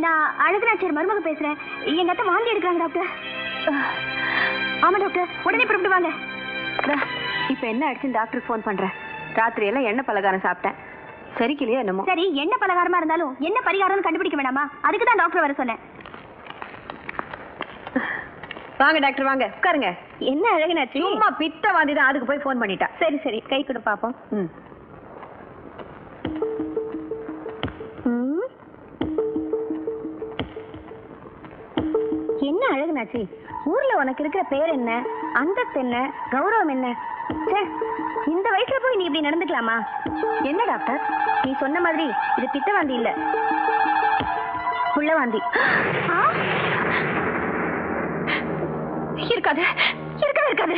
நான் அழகுநாச்சியார் மருமக பேசுறேன். எங்க அத்தை வாந்தி எடுக்கிறாங்க டாக்டர். ஆமா டாக்டர், உடனே புறப்பட்டு வாங்க. இப்ப என்ன ஆயிடுச்சு? டாக்டருக்கு போன் பண்றேன். ராத்திரி எல்லாம் எண்ணெய் பலகாரம் சாப்பிட்டேன், சரிக்கலையோ என்னமோ. சரி, என்ன பலகாரமா இருந்தாலும் என்ன பரிகாரம்னு கண்டுபிடிக்க வேண்டாமா? அதுக்கு தான் டாக்டர் வர சொன்னேன். வாங்க டாக்டர், வாங்க உட்காருங்க. என்ன அழகுநாச்சி? சும்மா பித்த வாந்தி தான், அதுக்கு போய் போன் பண்ணிட்டா. சரி சரி, கை கொடு பாப்போம். என்ன அழகுநாச்சி, ஊர்ல உனக்கு இருக்கிற பேர் என்ன, அந்தஸ்து என்ன, கௌரவம் என்ன? இந்த வயசுல போய் நீ இப்படி நடந்துக்கலாமா? என்ன டாக்டர், நீ சொன்ன மாதிரி இது பித்த வாந்தி இல்ல, புள்ள வாந்தி. இருக்காது, இருக்கவே இருக்காது,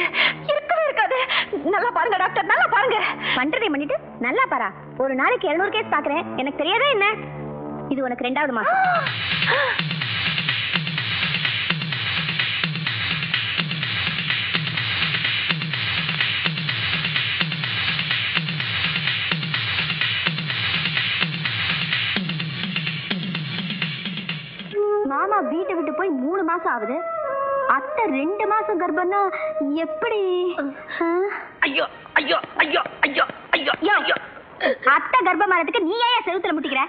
இருக்கவே இருக்காது. நல்லா பாருங்க டாக்டர், நல்லா பாருங்க. பண்றதை பண்ணிட்டு நல்லா பாரா. ஒரு நாளைக்கு 700 கேஸ் பாக்குறேன், எனக்கு தெரியாதா என்ன? இது உனக்கு 2வது மாசம். மாமா வீட்டை விட்டு போய் 3 மாசம் ஆகுது. அத்தை 2 மாசம் கர்ப்பம்னா எப்படி? ஐயோ ஐயோ ஐயோ ஐயோ ஐயோ ஐயோ. அத்தை கர்ப்பமானதுக்கு நீ ஏன் செவுத்துல முட்டிக்கிற?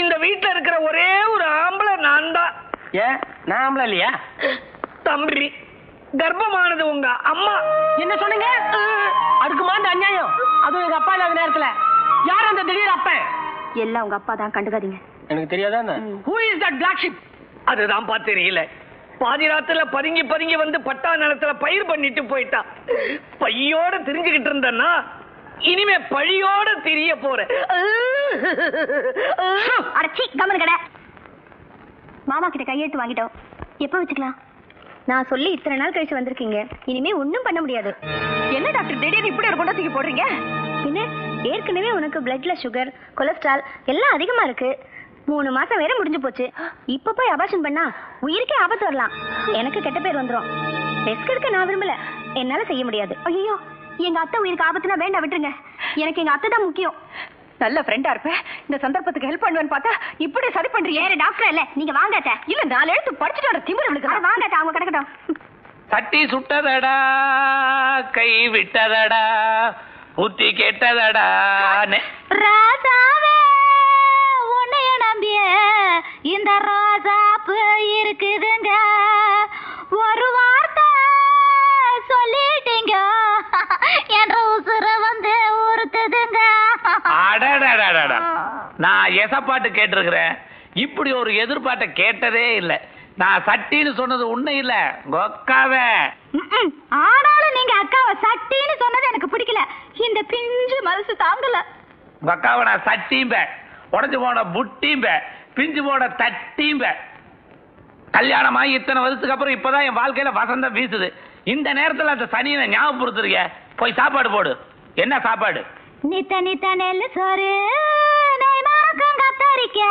இந்த வீட்டுல இருக்கிற ஒரே ஒரு ஆம்பளை நான் தான். ஏன் நான் ஆம்பளை இல்லையா? தம்பி, கர்ப்பமானது உங்க அம்மா. என்ன சொன்னீங்க? அதுக்குமா அந்த அநியாயம்? அதுவும் எங்க அப்பா இல்லாத நேரத்துல. யார் அந்த திடீர் அப்பன்? எல்லாம் உங்க அப்பா தான், கண்டுக்காதீங்க. எனக்கு தெரியாதா? Who is that black sheep? அதுதான் தெரியல. பாதி ராத்துல பதுங்கி பதுங்கி வந்து பட்டா நிலத்துல பயிர் பண்ணிட்டு போயிட்டா. பையோட திரிஞ்சுகிட்டு இருந்தன்னா இனிமே பழியோட திரிய போறேன். அடச்சி கம்மன் கடை. மாமா கிட்ட கையெழுத்து வாங்கிட்டோம், எப்ப வச்சுக்கலாம்? நான் சொல்லி இத்தனை நாள் கழிச்சு வந்திருக்கீங்க, இனிமே ஒண்ணும் பண்ண முடியாது. என்ன டாக்டர் திடீர்னு இப்படி ஒரு கொண்டா தூக்கி போடுறீங்க? என்ன, ஏற்கனவே உனக்கு பிளட்ல சுகர், கொலஸ்ட்ரால் எல்லாம் அதிகமா இருக்கு. 3 மாசம் வேற முடிஞ்சு போச்சு. இப்ப போய் அபார்ஷன் பண்ணா உயிருக்கே ஆபத்து வரலாம். எனக்கு கெட்ட பேர் வந்துரும். ரிஸ்க் எடுக்க நான் விரும்பல, என்னால செய்ய முடியாது. ஐயோ, எங்க அத்தை உயிருக்கு ஆபத்துனா வேண்டாம், விட்டுருங்க. எனக்கு எங்க அத்தை தான் முக்கியம். நல்ல ஃப்ரெண்டா இருப்பேன், இந்த சந்தர்ப்பத்துக்கு ஹெல்ப் பண்ணுவேன்னு பார்த்தா இப்படி சரி பண்றீங்க. வேற டாக்டர் இல்ல, நீங்க வாங்க அத்தை. இல்ல 4 எழுத்து படிச்சுட்டு வர திமிரு விழுக்கு. வாங்க அத்தை, அவங்க கிடக்கட்டும். சட்டி சுட்டதடா, கை விட்டதடா, புத்தி கெட்டதடா. ராசாவே உன்னைய நம்பிய இந்த ரோசாப்பு இருக்குதுங்க, ஒரு வார்த்தை சொல்லிட்டீங்க என்ற உசுர வந்து ஊருக்குதுங்க. அடடடடடா, நான் எசப்பாட்டு கேட்டிருக்கிறேன், இப்படி ஒரு எதிர்பார்ட்ட கேட்டதே இல்ல. நான் சட்டின்னு சொன்னது உண்மை இல்ல, கொக்காவே. ஆனாலும் நீங்க அக்காவை சட்டின்னு சொன்னது எனக்கு பிடிக்கல. இந்த பிஞ்சு மனசு தாங்கல. கொக்காவை நான் சட்டியும்ப, உடஞ்சு போன புட்டியும்ப, பிஞ்சு போன தட்டியும்ப. கல்யாணமாகி இத்தனை வருஷத்துக்கு அப்புறம் இப்பதான் என் வாழ்க்கையில வசந்தம் வீசுது. இந்த நேரத்துல அந்த சனியை ஞாபகப்படுத்துறீங்க. போய் சாப்பாடு போடு. என்ன சாப்பாடு? நித்த நித்த நெல்லு சோறு, கத்தரிக்கா,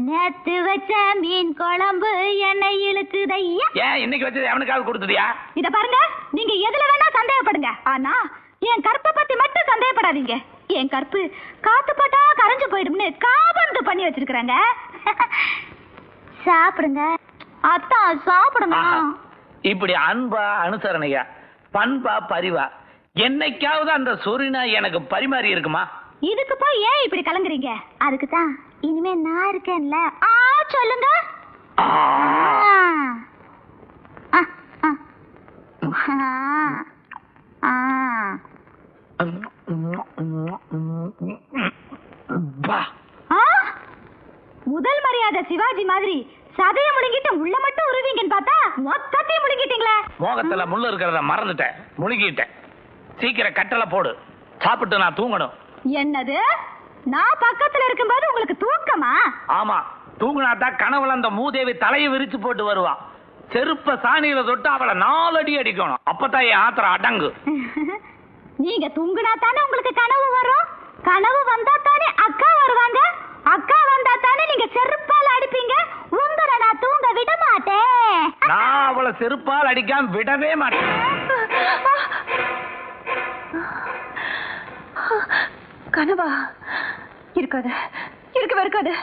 நேத்து வச்ச மீன் குழம்பு என்னை இழுக்குதையா. ஏன் இன்னைக்கு வச்சது அவனுக்காவது கொடுத்ததியா? இத பாருங்க, நீங்க எதுல வேணா சந்தேகப்படுங்க, ஆனா என் கற்பை பத்தி மட்டும் சந்தேகப்படாதீங்க. என் கற்பு காத்து பட்டா கரைஞ்சு போயிடும்னு காபந்து பண்ணி வச்சிருக்காங்க. சாப்பிடுங்க அத்தா, சாப்பிடுங்க. இப்படி அன்பா, அனுசரணையா, பண்பா, பரிவா என்னைக்காவது அந்த சொரினா எனக்கு பரிமாறி இருக்குமா? இதுக்கு போய் ஏன் இப்படி கலங்குறீங்க? அதுக்கு தான் இனிமே நான் இருக்கேன்ல. சொல்லுங்க. முதல் மரியாதை சிவாஜி மாதிரி சதைய முழுங்கிட்டு உள்ள மட்டும் உருவீங்கன்னு பார்த்தா மொத்தத்தையும் முழுங்கிட்டீங்களே. மோகத்துல முள்ளு இருக்கிறத மறந்துட்டேன், முழுங்கிட்டேன். சீக்கிரம் கட்டளை போடு, சாப்பிட்டு நான் தூங்கணும். என்னது, நான் பக்கத்துல இருக்கும்போது உங்களுக்கு தூக்கமா? ஆமா, தூங்கினாதான் கனவுல அந்த மூதேவி தலையை விரிச்சு போட்டு வருவா. செருப்ப சாணியில தொட்டு அவளை 4 அடி அடிக்கணும், அப்பதான் என் ஆத்திரம் அடங்கு. நீங்க தூங்குனா தானே உங்களுக்கு கனவு வரும், கனவு வந்தா தானே அக்கா வருவாங்க, அக்கா வந்தா தானே நீங்க செருப்பால் அடிப்பீங்க. உங்களை நான் தூங்க விட மாட்டேன். நான் அவளை செருப்பால் அடிக்காம விடவே மாட்டேன். கனவா? இருக்காது, இருக்கவே வெக்கவே இருக்காது.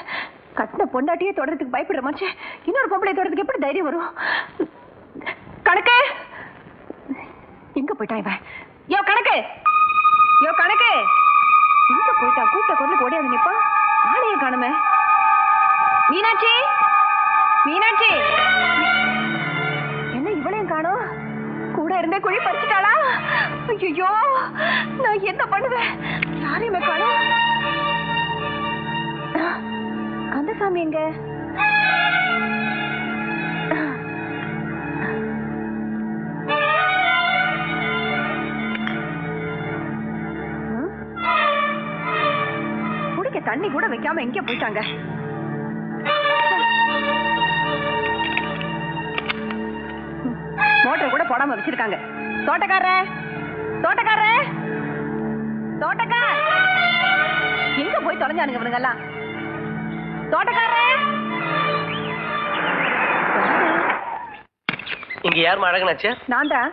கட்டின பொண்டாட்டியே தொடறதுக்கு பயப்படுற மனுஷன் இன்னொரு பொம்பளை தொடறதுக்கு எப்படி தைரியம் வரும்? கணக்கு எங்க போயிட்டான் இவன்? யோ கணக்கு, யோ கணக்கு, எங்க போயிட்டான்? கூட்ட கொண்டு ஓடியாது நிப்பா. ஆளையே காணுமே. மீனாட்சி, மீனாட்சி, என்ன இவளையும் காணோம்? கூட இருந்தே குழி பறிச்சுட்டாளா? ஐயோ, நான் என்ன பண்ணுவேன்? யாரையுமே காணோம். கந்தசாமி எங்க? குடிக்க தண்ணி கூட வைக்காம எங்க போயிட்டாங்க? மோட்டர் கூட போடாம வச்சிருக்காங்க. தோட்டக்கார, தோட்டக்கார, தோட்டக்கார, எங்க போய் தொலைஞ்சானுங்க இவனுங்க எல்லாம்? தோட்டக்கார, இங்க யாருமா அழகனாச்சு? நான் தான்.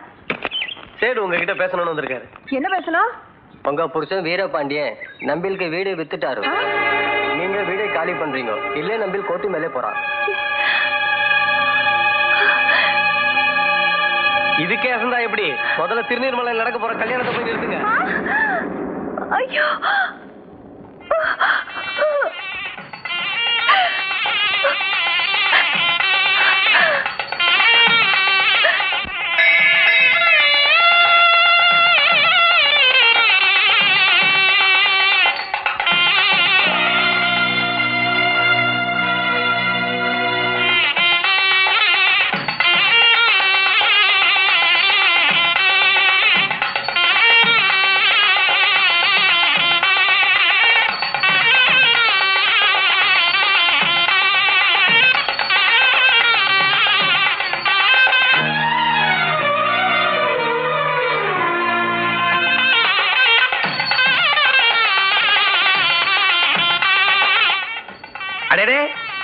சரி, உங்ககிட்ட பேசணும்னு வந்திருக்காரு. என்ன பேசணும்? உங்க புருஷன் வீரபாண்டியன் நம்பிலுக்கு வீடு வித்துட்டாரு. நீங்க வீடை காலி பண்றீங்க இல்ல நம்பில் கோர்ட்டு மேலே போறான். இதுக்கே அசந்தா எப்படி? முதல்ல திருநீர்மலை நடக்க போற கல்யாணத்தை போய் நிறுத்துங்க. ஐயோ,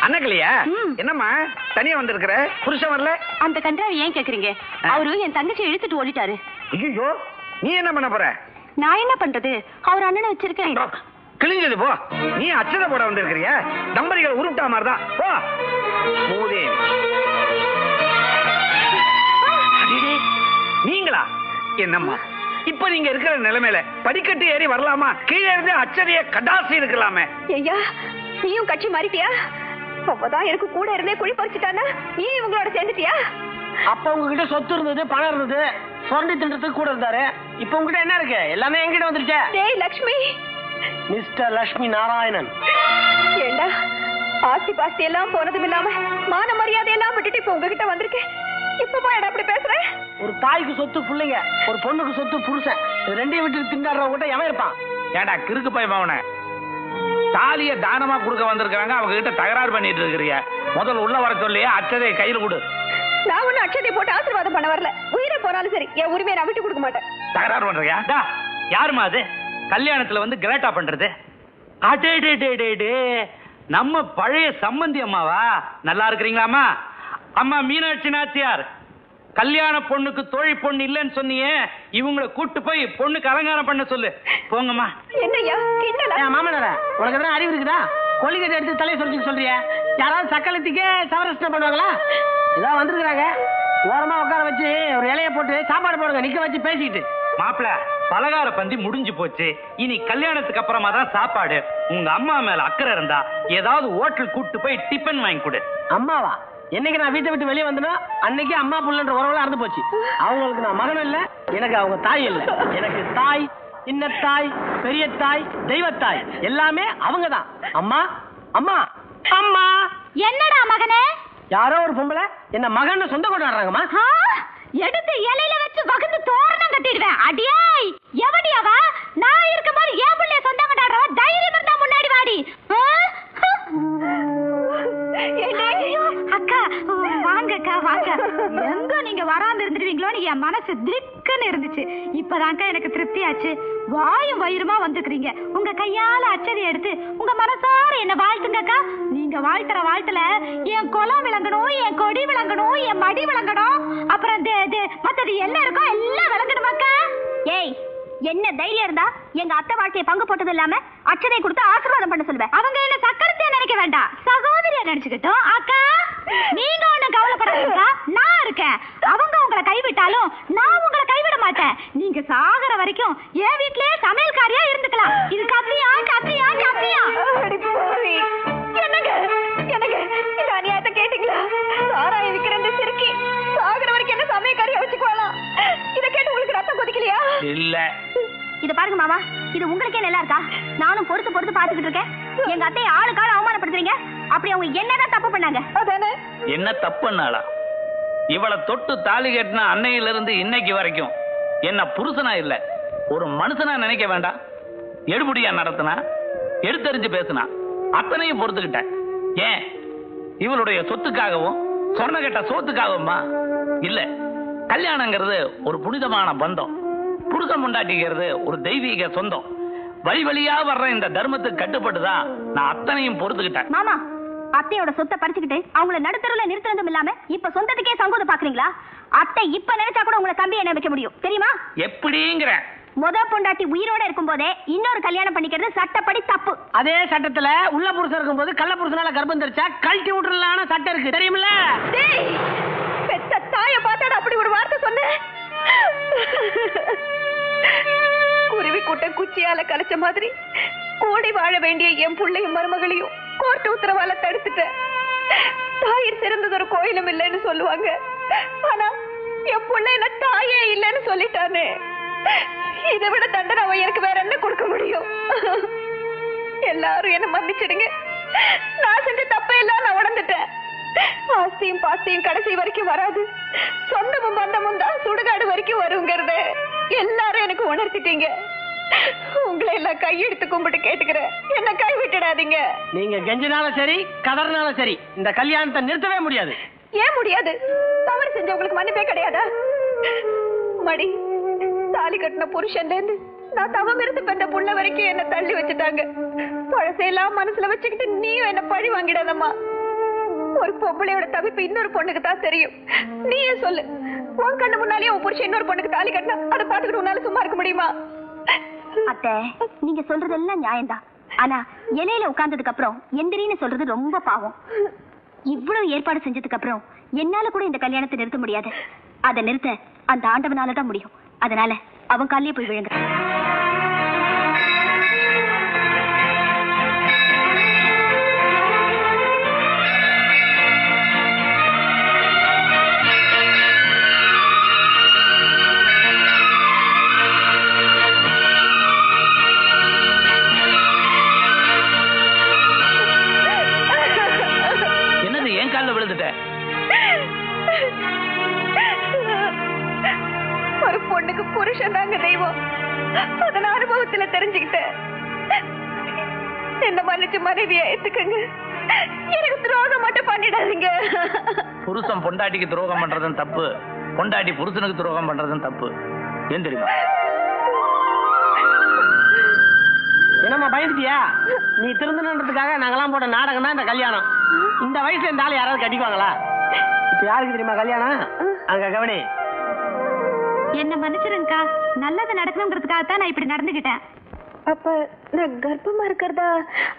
அண்ணக்கலையா? என்னம்மா தனியா வந்திருக்கிற? புருஷன் வரல? அந்த கன்றாவை ஏன் கேக்குறீங்க? அவரு என் தங்கச்சி இழுத்துட்டு ஓடிட்டாரு. ஐயோ, நீ என்ன பண்ண போற? நான் என்ன பண்றது? அவர் அண்ணனை வச்சிருக்கேன். கிழிஞ்சது போ. நீ அச்சத போட வந்திருக்கிறியா? தம்பதிகள் உருட்டா மாதிரிதான் போ. மூதேவி நீங்களா? என்னம்மா இப்ப நீங்க இருக்கிற நிலைமையில படிக்கட்டு ஏறி வரலாமா? கீழே இருந்து அச்சதைய கடாசி இருக்கலாமே. ஐயா, நீயும் கட்சி மாறிட்டியா? அப்பதான் எனக்கு கூட இருந்தே குழி பறிச்சுட்டானா நீ இவங்களோட சேர்ந்துட்டியா? அப்ப உங்ககிட்ட சொத்து இருந்தது, பணம் இருந்தது, சொண்டி தின்றதுக்கு கூட இருந்தாரு. இப்ப உங்ககிட்ட என்ன இருக்கு? எல்லாமே என்கிட்ட வந்துருச்சே. டேய் லட்சுமி, மிஸ்டர் லட்சுமி நாராயணன். ஏண்டா ஆஸ்தி பாஸ்தி எல்லாம் போனதும் இல்லாம மான மரியாதை எல்லாம் விட்டுட்டு இப்ப உங்ககிட்ட வந்திருக்கேன். இப்ப போய் அப்படி பேசுறேன்? ஒரு தாய்க்கு சொத்து பிள்ளைங்க, ஒரு பொண்ணுக்கு சொத்து புருஷன். ரெண்டையும் விட்டு திண்டாடுறவங்க கிட்ட எவன் இருப்பான்? ஏடா கிறுக்கு பையன் அவன தாலிய தானமா கொடுக்க வந்திருக்காங்க, அவங்க கிட்ட தகராறு பண்ணிட்டு இருக்கிறிய. முதல்ல உள்ள வர சொல்லியே அச்சதை கையில் கொடு. நான் ஒண்ணு அச்சதை போட்டு ஆசீர்வாதம் பண்ண வரல. உயிரை போனாலும் சரி என் உரிமையை நான் விட்டு கொடுக்க மாட்டேன். தகராறு பண்றியா? யாருமா அது கல்யாணத்துல வந்து கிராட்டா பண்றது? அடே, நம்ம பழைய சம்பந்தி அம்மாவா? நல்லா இருக்கிறீங்களாமா? அம்மா மீனாட்சி நாச்சியார், கல்யாண பொண்ணுக்கு தோழி பொண்ணு இல்லன்னு சொன்னியே, இவங்களை கூட்டு போய் பொண்ணுக்கு அலங்காரம் பண்ண சொல்லு. போங்கம்மா. என்னையா கிண்டலா? மாமனார, உனக்கு எதாவது அறிவு இருக்குதா? கொலிகட்டை எடுத்து தலையை சொல்லிட்டு சொல்றிய? யாராவது சக்கலத்துக்கே சவரசனம் பண்ணுவாங்களா? இதான் வந்திருக்கிறாங்க, ஓரமா உட்கார வச்சு ஒரு இலைய போட்டு சாப்பாடு போடுங்க, நிக்க வச்சு பேசிக்கிட்டு. மாப்பிள, பலகார பந்தி முடிஞ்சு போச்சு. இனி கல்யாணத்துக்கு அப்புறமா தான் சாப்பாடு. உங்க அம்மா மேல அக்கறை இருந்தா ஏதாவது ஹோட்டல் கூட்டு போய் டிபன் வாங்கி கொடு. அம்மாவா? என்னைக்கு நான் வீட்டை விட்டு வெளியே வந்தனோ அன்னைக்கு அம்மா புள்ளன்ற உறவுல அறுந்து போச்சு. அவங்களுக்கு நான் மகனும் இல்ல, எனக்கு அவங்க தாய் இல்ல. எனக்கு தாய், சின்ன தாய், பெரிய தாய், தெய்வத்தாய் எல்லாமே அவங்கதான். அம்மா அம்மா அம்மா. என்னடா மகனே? யாரோ ஒரு பொம்பளை என்ன மகன் சொந்த கொண்டாடுறாங்கம்மா. எடுத்து இலையில வச்சு வகுந்து தோரணம் கட்டிடுவேன். அடியே எவடியாவா? நான் இருக்கும் போது ஏன் பிள்ளைய சொந்தம் கொண்டாடுறவ? தைரியம் இருந்தா முன்னாடி வாடி. அக்கா வாங்கக்கா வாங்க. எங்க நீங்க வராம இருந்துருவீங்களோன்னு என் மனசு திக்குன்னு இருந்துச்சு. இப்பதான்க்கா எனக்கு திருப்தி ஆச்சு. வாயும் வயிறுமா வந்துக்கிறீங்க. உங்க கையால அச்சதை எடுத்து உங்க மனசார என்ன வாழ்த்துங்கக்கா. நீங்க வாழ்த்துற வாழ்த்துல என் குலம் விளங்கணும், என் கொடி விளங்கணும், என் மடி விளங்கணும், அப்புறம் மத்தது என்ன இருக்கோ எல்லாம் விளங்கணுமாக்கா. ஏய், என்ன தைரியம் இருந்தா எங்க அத்தை வாழ்க்கையை பங்கு போட்டது இல்லாம அச்சதை கொடுத்து ஆசீர்வாதம் பண்ண சொல்லுவேன். அவங்க என்ன சக்கரத்தையா நினைக்க வேண்டாம், சகோதரியா நினைச்சுக்கிட்டோம். அக்கா நீங்க ஒண்ணு கவலைப்படாதீங்க, நான் இருக்கேன். அவங்க உங்களை கைவிட்டாலும் நான் உங்களை கைவிட மாட்டேன். நீங்க சாகர வரைக்கும் என் வீட்லயே சமையல்காரியா இருந்துக்கலாம். இது கத்தியா கத்தியா கத்தியா? என்னங்க என்னங்க இந்த அநியாயத்தை கேட்டீங்களா? சாராயம் விக்கிற இந்த சிறுக்கி சாகர வரைக்கும் என்ன சமயக்காரியா வச்சுக்குவாளாம். இத கேட்டு உங்களுக்கு ரத்தம் கொதிக்கலையா? இல்ல. இத பாருங்க மாமா, இது உங்களுக்கே நல்லா இருக்கா? நானும் பொறுத்து பொறுத்து பாத்துக்கிட்டு இருக்கேன். எங்க அத்தையை ஆளுக்கால அவமானப்படுத்துறீங்க. அப்படி அவங்க என்னதான் தப்பு பண்ணாங்க? அதானே. என்ன தப்புன்னாளா? இவளை தொட்டு தாலி கட்டின அன்னையில இருந்து இன்னைக்கு வரைக்கும் என்ன புருஷனா இல்ல ஒரு மனுஷனா நினைக்க வேண்டாம். எடுபடியா நடத்தினா, எடுத்தறிஞ்சு பேசினா, அத்தனையும் பொறுத்துக்கிட்டேன். ஏன் இவளுடைய சொத்துக்காகவும் சொன்ன கெட்ட சோத்துக்காகவுமா? இல்ல, கல்யாணங்கிறது ஒரு புனிதமான பந்தம். புருஷன் முண்டாட்டிக்கிறது ஒரு தெய்வீக சொந்தம். வழி வழியா வர்ற இந்த தர்மத்துக்கு கட்டுப்பட்டுதான் நான் அத்தனையும் பொறுத்துக்கிட்டேன். மாமா, அத்தையோட சொத்தை பறிச்சுக்கிட்டு அவங்கள நடுத்தருல நிறுத்தினதும் இல்லாம இப்ப சொந்தத்துக்கே சங்கோத பாக்குறீங்களா? அத்தை இப்ப நினைச்சா கூட உங்களை தம்பி என்ன வைக்க முடியும் தெரியுமா? எப்படிங்கிற முத பொண்டாட்டி உயிரோட இருக்கும் போதே இன்னொரு கல்யாணம் பண்ணிக்கிறது சட்டப்படி தப்பு. அதே சட்டத்துல உள்ள புருஷன் இருக்கும்போது கள்ள புருஷனால கர்ப்பம் தெரிச்சா கழட்டி விட்டுறலான சட்டம் இருக்கு தெரியுமில்ல? பெத்த தாய பார்த்தாட அப்படி ஒரு வார்த்தை சொன்னேன். குருவி கூட்ட குச்சியால கலைச்ச மாதிரி கூடி வாழ வேண்டிய என் பிள்ளையும் மருமகளையும் கோர்ட்டு உத்தரவால தடுத்துட்டேன். தாயிர் சிறந்தது ஒரு கோயிலும் இல்லைன்னு சொல்லுவாங்க. ஆனா என் பிள்ளை என்ன தாயே இல்லைன்னு சொல்லிட்டானே. இதை விட தண்டனை அவன் எனக்கு வேற என்ன கொடுக்க முடியும்? எல்லாரும் என்ன மன்னிச்சிடுங்க. நான் செஞ்ச தப்ப எல்லாம் நான் உணர்ந்துட்டேன். ஆஸ்தியும் பாஸ்தியும் கடைசி வரைக்கும் வராது, சொந்தமும் பந்தமும் தான் சுடுகாடு வரைக்கும் வருங்கிறத எல்லாரும் எனக்கு உணர்த்திட்டீங்க. உங்களை எல்லாம் கையெடுத்து கும்பிட்டு கேட்டுக்கிறேன், என்ன கைவிட்டுடாதீங்க. நீங்க கெஞ்சினாலும் சரி கதறினாலும் சரி இந்த கல்யாணத்தை நிறுத்தவே முடியாது. ஏன் முடியாது? தவறு செஞ்சவங்களுக்கு மன்னிப்பே கிடையாதா? மடி தாலி கட்டின புருஷன்ல இருந்து நான் தவம் இருந்து பெற்ற புள்ள வரைக்கும் என்ன தள்ளி வச்சுட்டாங்க. பழசையெல்லாம் மனசுல வச்சுக்கிட்டு நீயும் என்ன பழி வாங்கிடாதம்மா. ஒரு பொம்பளையோட தவிப்பு இன்னொரு பொண்ணுக்கு தான் தெரியும். நீயே சொல்லு, உன் கண்ணு முன்னாலேயே உன் புருஷன் இன்னொரு பொண்ணுக்கு தாலி கட்டினா அதை பாத்துக்கிட்டு உன்னால சும்மா இருக்க முடியுமா? அத்தை, நீங்க சொல்றதெல்லாம் நியாயம்தான். ஆனா இலையில உட்கார்ந்ததுக்கு அப்புறம் எந்திரின்னு சொல்றது ரொம்ப பாவம். இவ்வளவு ஏற்பாடு செஞ்சதுக்கு அப்புறம் என்னால கூட இந்த கல்யாணத்தை நிறுத்த முடியாது. அதை நிறுத்த அந்த ஆண்டவனாலதான் முடியும். அதனால அவன் காலையே போய் விழுங்க. என்னது என் காலில் விழுந்துட்ட? ஒரு பொண்ணுக்கு புருஷன் தாங்க தெய்வம். அத நான் அனுபவத்துல தெரிஞ்சுக்கிட்டேன். என்ன மன்னிச்சு மனைவியை ஏத்துக்கங்க. எனக்கு துரோகம் மட்டும் பண்ணிடாதீங்க. புருஷன் பொண்டாட்டிக்கு துரோகம் பண்றதும் தப்பு, பொண்டாட்டி புருஷனுக்கு துரோகம் பண்றதும் தப்பு. ஏன் தெரியுமா? என்னம்மா பயந்துட்டியா? நீ திருந்தணுன்றதுக்காக நாங்கெல்லாம் போட்ட நாடகம் தான் இந்த கல்யாணம். இந்த வயசுல இந்த ஆள் யாராவது கட்டிக்குவாங்களா? இப்ப யாருக்கு தெரியுமா கல்யாணம்? அங்க கவனி. என்ன மன்னிச்சிருங்கக்கா, நல்லது நடக்கணுங்கிறதுக்காக தான் நான் இப்படி நடந்துகிட்டேன். அப்ப நான் கர்ப்பமா இருக்கிறதா?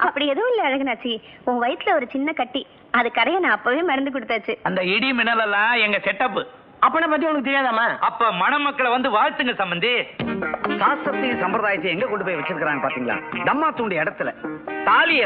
அப்படி எதுவும் இல்ல அழகுனாச்சி. உன் வயிற்றுல ஒரு சின்ன கட்டி, அது கரைய நான் அப்பவே மருந்து கொடுத்தாச்சு. அந்த இடி மின்னல் எல்லாம் எங்க செட்டப். அப்பனை பத்தி உனக்கு தெரியாதாமா? அப்ப மணமக்களை வந்து வாழ்த்துங்க சம்பந்தி. சாஸ்திரத்தையும் சம்பிரதாயத்தையும் எங்க கொண்டு போய் வச்சிருக்காங்க பாத்தீங்களா? தம்மா தூண்டி இடத்துல தாலிய